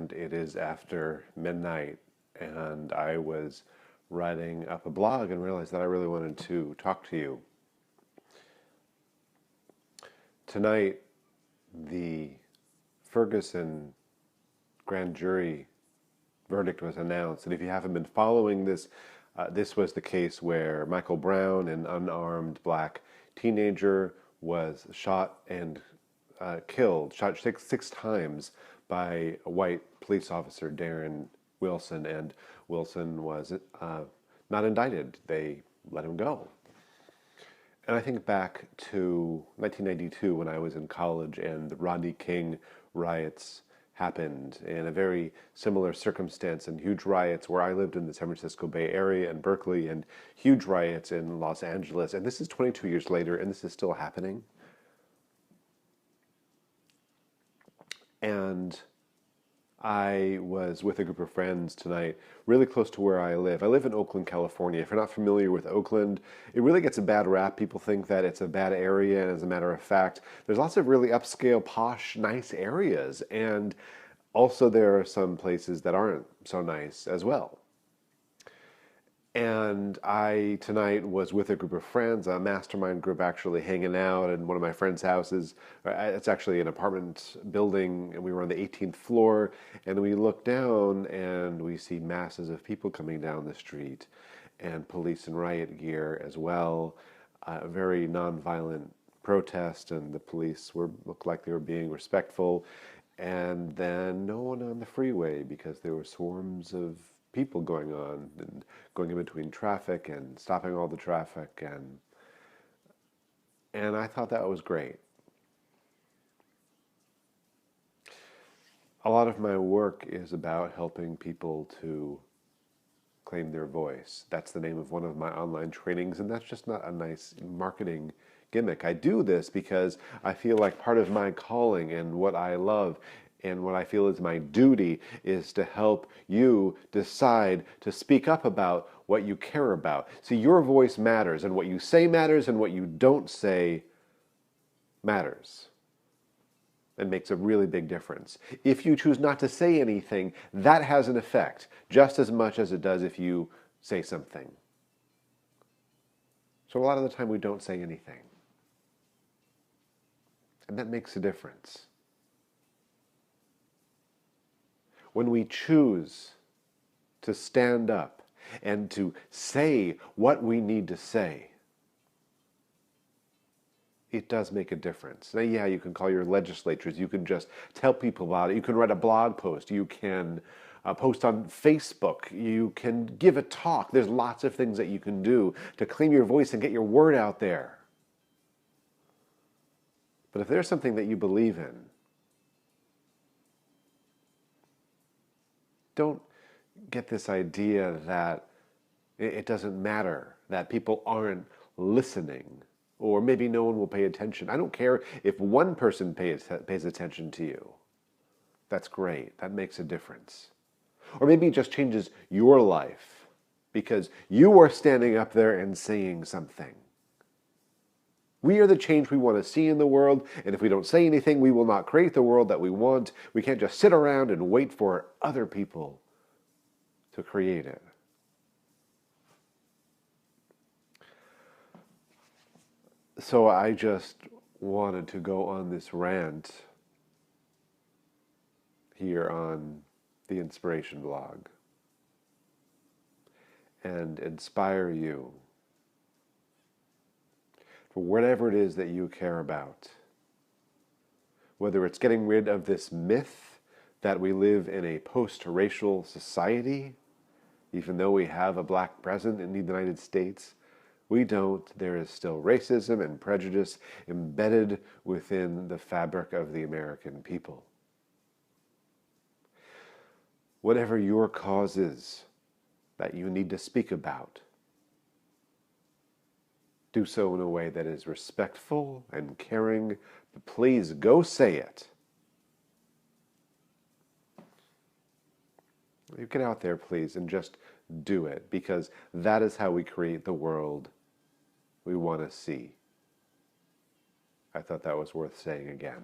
and it is after midnight, and I was writing up a blog and realized that I really wanted to talk to you. Tonight, the Ferguson grand jury verdict was announced, and if you haven't been following this, this was the case where Michael Brown, an unarmed black teenager, was shot and killed, shot six times by a white police officer, Darren Wilson, and Wilson was not indicted. They let him go. And I think back to 1992 when I was in college and the Rodney King riots happened in a very similar circumstance, and huge riots where I lived in the San Francisco Bay Area and Berkeley, and huge riots in Los Angeles. And this is 22 years later, and this is still happening. And I was with a group of friends tonight, really close to where I live. I live in Oakland, California. If you're not familiar with Oakland, it really gets a bad rap. People think that it's a bad area, and as a matter of fact, there's lots of really upscale, posh, nice areas. And also there are some places that aren't so nice as well. And I tonight was with a group of friends, a mastermind group, actually hanging out in one of my friends' houses. It's actually an apartment building, and we were on the 18th floor. And we look down, and we see masses of people coming down the street, and police in riot gear as well. A very nonviolent protest, and the police looked like they were being respectful. And then no one on the freeway because there were swarms of people going on and going in between traffic and stopping all the traffic, and I thought that was great. A lot of my work is about helping people to claim their voice. That's the name of one of my online trainings, and that's just not a nice marketing gimmick. I do this because I feel like part of my calling and what I love and what I feel is my duty is to help you decide to speak up about what you care about. See, your voice matters, and what you say matters, and what you don't say matters. It makes a really big difference. If you choose not to say anything, that has an effect, just as much as it does if you say something. So a lot of the time we don't say anything. And that makes a difference. When we choose to stand up and to say what we need to say, it does make a difference. Now, yeah, you can call your legislatures, you can just tell people about it, you can write a blog post, you can post on Facebook, you can give a talk. There's lots of things that you can do to claim your voice and get your word out there. But if there's something that you believe in, don't get this idea that it doesn't matter, that people aren't listening, or maybe no one will pay attention. I don't care if one person pays attention to you. That's great. That makes a difference. Or maybe it just changes your life because you are standing up there and saying something. We are the change we want to see in the world, and if we don't say anything, we will not create the world that we want. We can't just sit around and wait for other people to create it. So I just wanted to go on this rant here on the Inspiration blog and inspire you for whatever it is that you care about. Whether it's getting rid of this myth that we live in a post-racial society, even though we have a black president in the United States, we don't. There is still racism and prejudice embedded within the fabric of the American people. Whatever your cause is that you need to speak about, do so in a way that is respectful and caring, but please go say it. You get out there, please, and just do it, because that is how we create the world we want to see. I thought that was worth saying again.